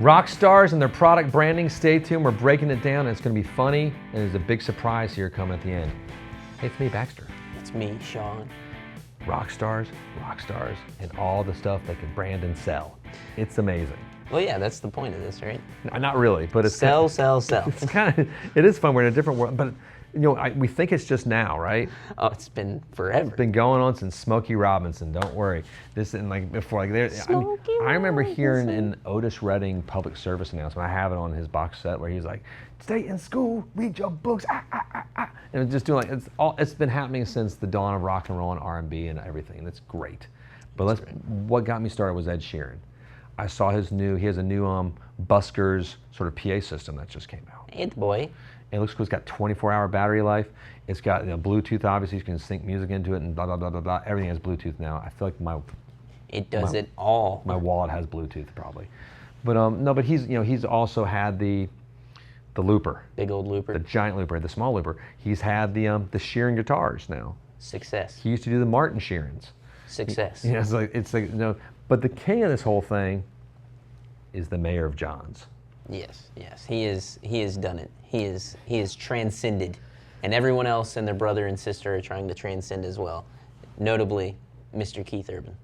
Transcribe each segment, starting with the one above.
Rock stars and their product branding, stay tuned. We're breaking it down, and it's going to be funny, and there's a big surprise here coming at the end. Hey, it's me, Baxter. It's me, Sean. Rock stars, and all the stuff they can brand and sell. It's amazing. Well, yeah, that's the point of this, right? Not really, but it's sell. It's kind of, it is fun. We're in a different world, but we think it's just now, right? Oh, it's been forever. It's been going on since Smokey Robinson. Don't worry. This and like before, like there. I remember hearing an Otis Redding public service announcement. I have it on his box set where he's like, "Stay in school, read your books." And it's just doing like it's been happening since the dawn of rock and roll and R&B and everything. And it's great. But what got me started was Ed Sheeran. I saw he has a new Buskers sort of PA system that just came out. Hey, boy. It looks cool. It's got 24-hour battery life. It's got Bluetooth, obviously. You can sync music into it and blah, blah, blah, blah, blah. Everything has Bluetooth now. I feel like it does it all. My wallet has Bluetooth probably. But no, but he's also had the looper. Big old looper. The giant looper, the small looper. He's had the Sheeran guitars now. Success. He used to do the Martin Sheerans. Success. It's like but the king of this whole thing is the mayor of Johns. Yes. He has done it. He is transcended. And everyone else and their brother and sister are trying to transcend as well. Notably, Mr. Keith Urban.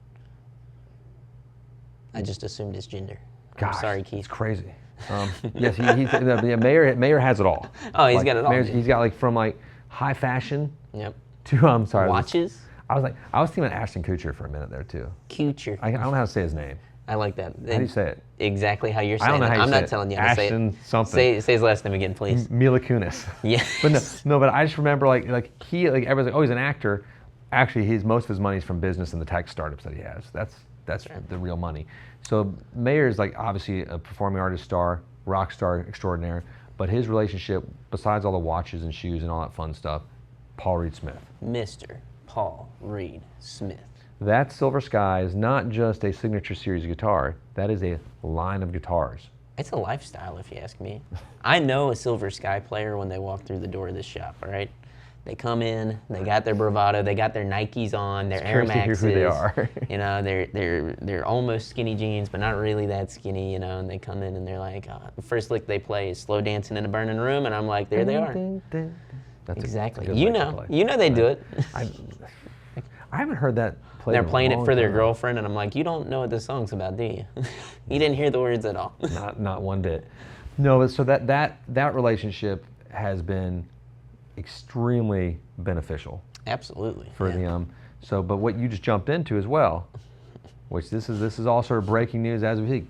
I just assumed his gender. Gosh, I'm sorry, Keith. It's crazy. Yes, the mayor has it all. Oh, he's got it all. He's got from high fashion. Yep. To watches. I was thinking about Ashton Kutcher for a minute there too. Kutcher. I don't know how to say his name. I like that. How do you say it? Exactly how you're saying I don't know it. how you I'm say not telling you how to say it. Ashton something. Say his last name again, please. Mila Kunis. Yes. But no, but I just remember everybody's like, oh, he's an actor. Actually, most of his money is from business and the tech startups that he has. That's right. The real money. So Mayer is obviously a performing artist star, rock star extraordinaire, but his relationship, besides all the watches and shoes and all that fun stuff, Paul Reed Smith. Mr. Paul Reed Smith. That Silver Sky is not just a signature series guitar. That is a line of guitars. It's a lifestyle, if you ask me. I know a Silver Sky player when they walk through the door of this shop, all right? They come in, they got their bravado, they got their Nikes on, their Air Maxes. To hear who they are. They're almost skinny jeans, but not really that skinny, and they come in and they're like, the first lick they play is Slow Dancing in a Burning Room, and I'm like, there they are. That's exactly. You know they do it. I haven't heard that played. They're playing it for their girlfriend, and I'm like, you don't know what this song's about, do you? You didn't hear the words at all. Not one bit. No, so that relationship has been extremely beneficial. Absolutely. For but what you just jumped into as well, which this is all sort of breaking news as we speak.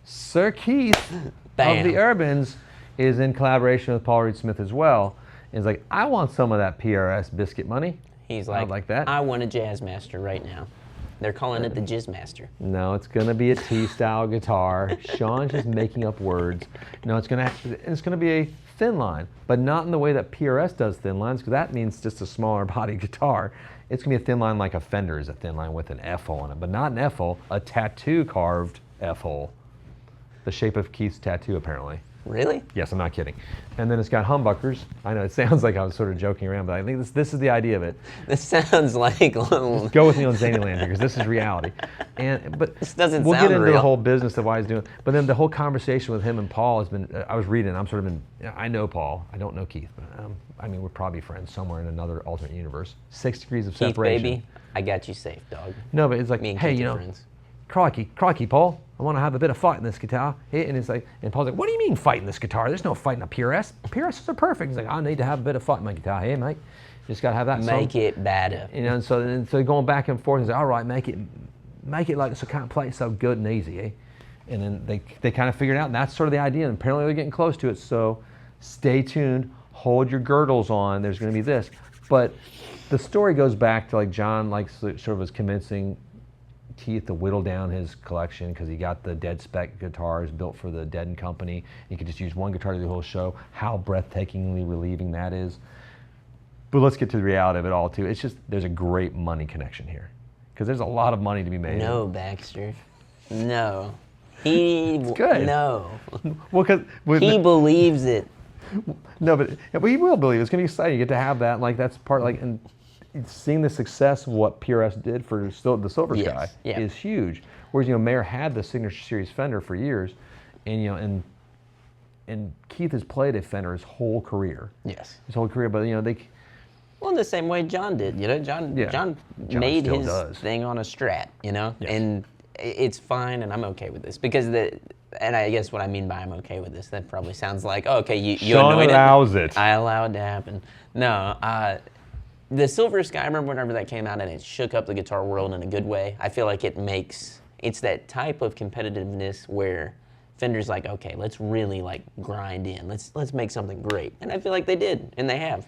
Sir Keith of the Urbans is in collaboration with Paul Reed Smith as well. And he's like, I want some of that PRS biscuit money. He's like that. I want a Jazz Master right now. They're calling it the Jizz Master. No, it's gonna be a T-style guitar. Sean's just making up words. No, it's gonna be a thin line, but not in the way that PRS does thin lines, because that means just a smaller body guitar. It's gonna be a thin line like a Fender is a thin line with an F-hole in it, but not an F-hole, a tattoo carved F-hole. The shape of Keith's tattoo, apparently. Really? Yes, I'm not kidding. And then it's got humbuckers. I know it sounds like I was sort of joking around, but I think this is the idea of it. This sounds like Just go with me on Zanyland here, because this is reality. But this doesn't we'll sound get into real. the whole business of why he's doing it. But then the whole conversation with him and Paul has been. I was reading. I know Paul. I don't know Keith, but we're probably friends somewhere in another alternate universe. 6 degrees of separation. Keith, baby, I got you safe, dog. No, but it's like, me and hey, Keith are friends. Crikey, Paul, I want to have a bit of fight in this guitar. And it's like, and Paul's like, what do you mean fighting this guitar? There's no fighting a PRS. PRSs are perfect. He's like, I need to have a bit of fight in my guitar. Hey, mate, just got to have that. Make it better. And so going back and forth, he's like, all right, make it like so can't play it so good and easy, eh? And then they kind of figured it out, and that's sort of the idea. And apparently they're getting close to it. So stay tuned. Hold your girdles on. There's going to be this. But the story goes back to John sort of was convincing Keith to whittle down his collection because he got the Dead Spec guitars built for the Dead & Company. He could just use one guitar to do the whole show. How breathtakingly relieving that is. But let's get to the reality of it all too. It's just there's a great money connection here because there's a lot of money to be made. No, Baxter. No. It's good. No. Well, because he believes it. No, but he will believe it. It's gonna be exciting. You get to have that. That's part and seeing the success of what PRS did for the Silver Sky is huge. Whereas Mayer had the Signature Series Fender for years, And and Keith has played a Fender his whole career. Yes. His whole career, but they. Well, in the same way John did, John made his thing on a Strat, Yes. And it's fine, and I'm okay with this because and I guess what I mean by I'm okay with this, that probably sounds like, oh, okay, you Sean annoyed allows it. I allow it to happen. No, the Silver Sky, I remember whenever that came out and it shook up the guitar world in a good way. I feel like it's that type of competitiveness where Fender's like, okay, let's really like grind in. Let's make something great. And I feel like they did, and they have.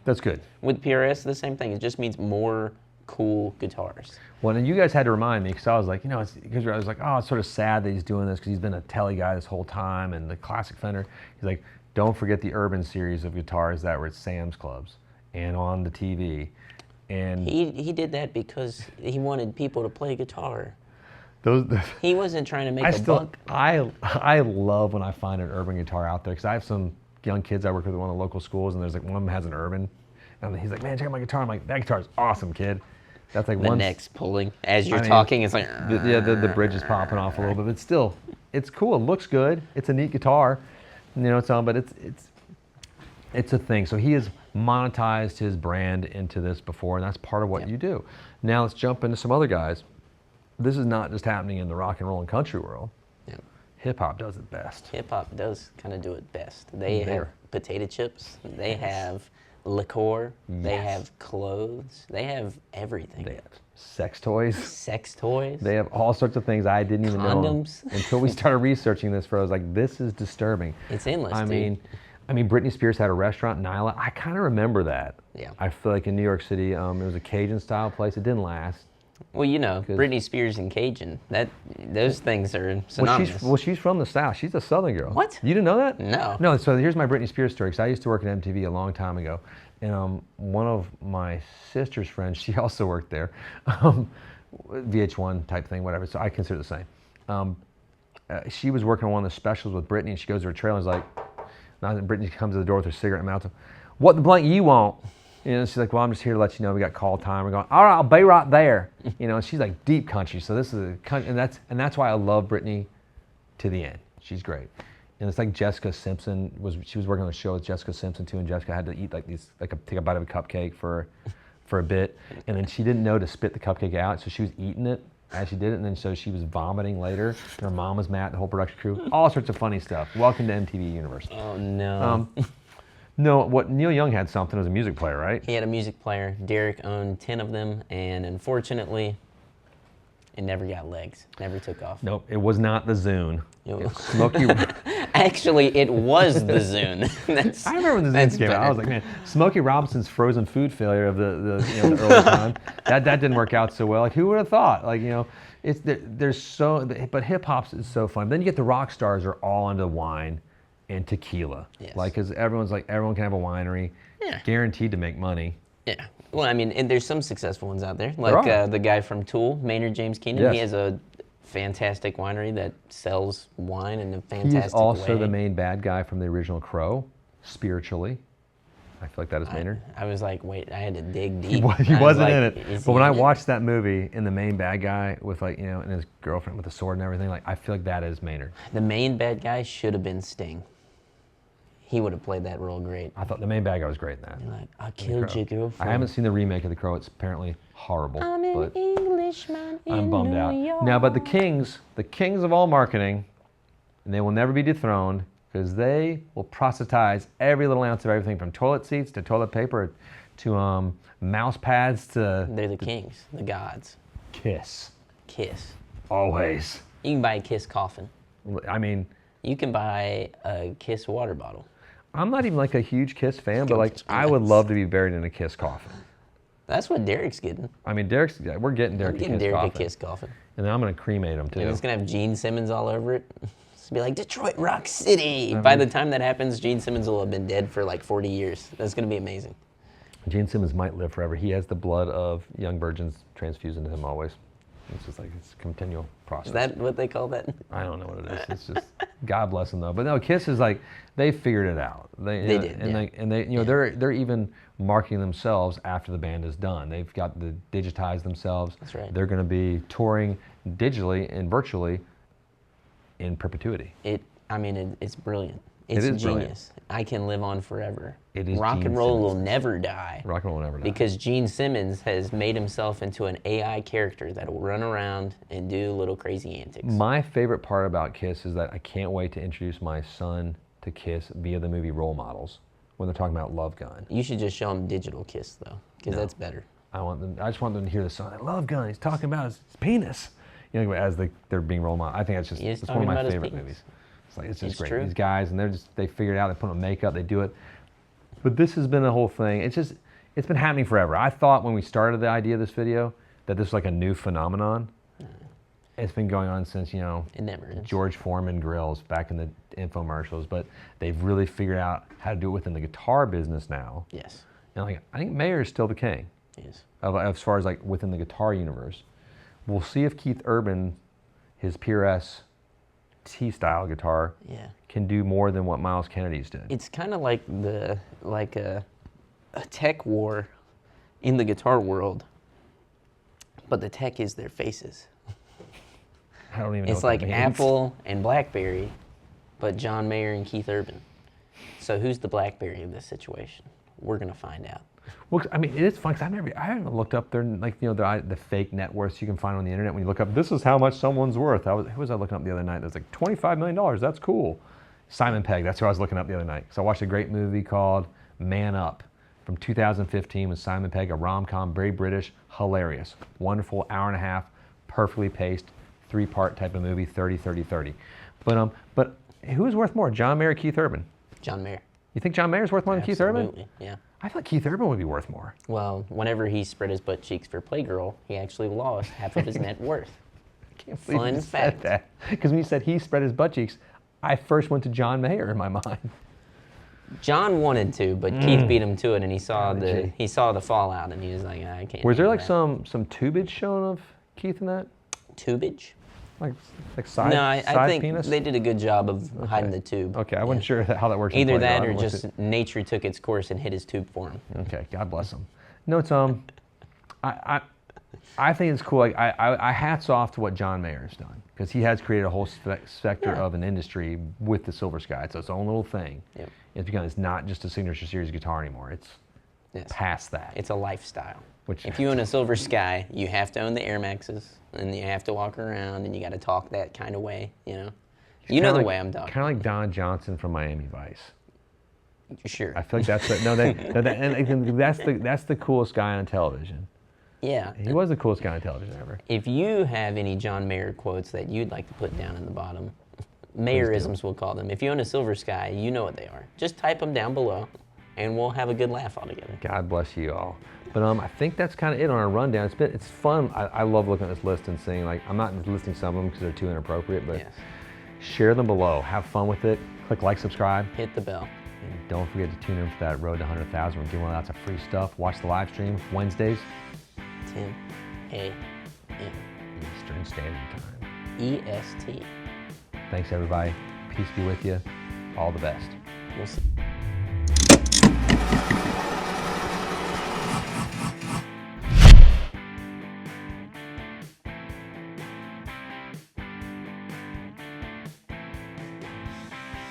That's good. With PRS, the same thing. It just means more cool guitars. Well, and you guys had to remind me because I was like, because I was like, oh, it's sort of sad that he's doing this because he's been a Telly guy this whole time and the classic Fender. He's like, don't forget the Urban series of guitars that were at Sam's Clubs and on the TV. And he did that because he wanted people to play guitar. He wasn't trying to make a buck. I love when I find an Urban guitar out there because I have some young kids I work with at one of the local schools, and there's like one of them has an Urban, and he's like, man, check out my guitar. I'm like, that guitar is awesome, kid. That's like the neck's pulling as you're talking. It's like the bridge is popping off a little bit, but still, it's cool. It looks good. It's a neat guitar, it's on, but it's a thing. So he has monetized his brand into this before, and that's part of what you do. Now let's jump into some other guys. This is not just happening in the rock and roll and country world. Yep. Hip hop does it best. Hip hop does kind of do it best. They have potato chips. They have liqueur. Yes. They have clothes. They have everything. They have sex toys. Sex toys. They have all sorts of things I didn't even know until we started researching this. I was like, this is disturbing. It's endless. I mean, Britney Spears had a restaurant, Nyla. I kind of remember that. Yeah. I feel like in New York City, it was a Cajun style place. It didn't last. Well, Britney Spears and Cajun, those things are synonymous. Well, she's from the South. She's a Southern girl. What? You didn't know that? No. No, so here's my Britney Spears story, because I used to work at MTV a long time ago. And one of my sister's friends, she also worked there, VH1 type thing, whatever, so I consider it the same. She was working on one of the specials with Britney, and she goes to her trailer and is like, and Britney comes to the door with her cigarette in her mouth, what the blank you want? She's like, well, I'm just here to let you know we got call time. We're going, all right, I'll be right there. She's like deep country. So this is a country, and that's why I love Britney to the end. She's great. And it's like Jessica Simpson she was working on a show with Jessica Simpson too, and Jessica had to eat take a bite of a cupcake for a bit, and then she didn't know to spit the cupcake out, so she was eating it as she did it, and then so she was vomiting later. And her mom was mad, the whole production crew, all sorts of funny stuff. Welcome to MTV Universe. Oh no. No, what Neil Young had something as a music player, right? He had a music player. Derek owned 10 of them, and unfortunately, it never got legs. Never took off. Nope, it was not the Zune. Smokey. Actually, it was the Zune. I remember when the Zune came out. I was like, man, Smokey Robinson's frozen food failure of the early time. That didn't work out so well. Like, who would have thought? Like, but hip hop is so fun. Then you get the rock stars are all into wine and tequila. Yes. Like, because everyone can have a winery, guaranteed to make money. Yeah. Well, and there's some successful ones out there. Like the guy from Tool, Maynard James Keenan. Yes. He has a fantastic winery that sells wine in a fantastic way. He's also the main bad guy from the original Crow, spiritually. I feel like that is Maynard. I was like, wait, I had to dig deep. He wasn't in it. But when I watched that movie and the main bad guy with and his girlfriend with the sword and everything, I feel like that is Maynard. The main bad guy should have been Sting. He would have played that role great. I thought the main bad guy was great in that. You're like, I killed your girlfriend. I haven't seen the remake of The Crow. It's apparently horrible. I'm an Englishman I'm bummed New out. York. Now, but the kings of all marketing, and they will never be dethroned because they will proselytize every little ounce of everything from toilet seats to toilet paper to mouse pads to... They're the kings, the gods. Kiss. Kiss. Always. You can buy a Kiss coffin. I mean... You can buy a Kiss water bottle. I'm not even a huge Kiss fan, but I would love to be buried in a Kiss coffin. That's what Derek's getting. I mean, we're getting Derek a Kiss coffin. And then I'm going to cremate him too. And it's going to have Gene Simmons all over it. It's going to be like Detroit Rock City. By the time that happens, Gene Simmons will have been dead for 40 years. That's going to be amazing. Gene Simmons might live forever. He has the blood of young virgins transfused into him always. It's just it's a continual process. Is that what they call that? I don't know what it is. It's just God bless them though. But no, Kiss is they figured it out. They did, and they're even marketing themselves after the band is done. They've got the digitized themselves. That's right. They're going to be touring digitally and virtually in perpetuity. It's brilliant. It's is genius. brilliant. I can live on forever. It is Rock Gene and roll will Simmons. never die. Rock and roll will never die. Because Gene Simmons has made himself into an AI character that will run around and do little crazy antics. My favorite part about Kiss is that I can't wait to introduce my son to Kiss via the movie Role Models when they're talking about Love Gun. You should just show him digital Kiss though, because that's better. I just want them to hear the song. Love Gun. He's talking about his penis. You know, as they're being role model. I think that's just He is it's one of talking my about his favorite penis. movies. It's just It's great. true. These guys, and they figure it out. They put on makeup. They do it. But this has been a whole thing. It's been happening forever. I thought when we started the idea of this video that this was like a new phenomenon. It's been going on since, It never ends. George Foreman grills back in the infomercials, but they've really figured out how to do it within the guitar business now. Yes. And I think Mayer is still the king Yes. as far as like within the guitar universe. We'll see if Keith Urban, his PRS T-style guitar, can do more than what Miles Kennedy's did. It's kind of like a tech war in the guitar world, but the tech is their faces. I don't even know It's what like that means. Apple and BlackBerry, but John Mayer and Keith Urban. So who's the BlackBerry of this situation? We're gonna find out. Well, I mean, it is fun because I haven't looked up their the fake net worths you can find on the internet when you look up. This is how much someone's worth. Who was I looking up the other night? That was like $25 million. That's cool. Simon Pegg. That's who I was looking up the other night. So I watched a great movie called Man Up from 2015 with Simon Pegg, a rom-com, very British, hilarious, wonderful, hour and a half, perfectly paced, 3-part type of movie, 30-30-30. But who is worth more, John Mayer or Keith Urban? John Mayer. You think John Mayer's worth more than Keith Urban? Absolutely, yeah. I feel like Keith Urban would be worth more. Well, whenever he spread his butt cheeks for Playgirl, he actually lost half of his net worth. Can't believe Fun you fact. said that. Because when you said he spread his butt cheeks, I first went to John Mayer in my mind. John wanted to, but Keith beat him to it, and he saw Golly gee. the fallout, and he was like, I can't. Was there handle like that." some tubage shown of Keith in that? tubage? Like side, No, I side think penis? they did a good job of hiding the tube. Okay, I wasn't sure how that works. in Either Playgirl. I that or haven't looked just nature took its course and hit his tube for him. Okay, God bless him. No, it's I think it's cool. Like I hats off to what John Mayer's done because he has created a whole sector of an industry with the Silver Sky. It's its own little thing. Yep. It's not just a signature series guitar anymore. It's Yes. past that. It's a lifestyle. Which- If you own a Silver Sky, you have to own the Air Maxes, and you have to walk around, and you got to talk that kind of way, you know? You know the way I'm talking. Kind of like Don Johnson from Miami Vice. Sure. I feel like that's that's the coolest guy on television. Yeah. He was the coolest guy on television ever. If you have any John Mayer quotes that you'd like to put down in the bottom, Mayerisms we'll call them. If you own a Silver Sky, you know what they are. Just type them down below, and we'll have a good laugh all together. God bless you all. But I think that's kind of it on our rundown. It's fun. I love looking at this list and seeing, like, I'm not listing some of them because they're too inappropriate, but Yes. share them below. Have fun with it. Click like, subscribe. Hit the bell. And don't forget to tune in for that road to 100,000. We're giving lots of free stuff. Watch the live stream Wednesdays, 10 a.m. Eastern Standard Time. EST. Thanks, everybody. Peace be with you. All the best. We'll see.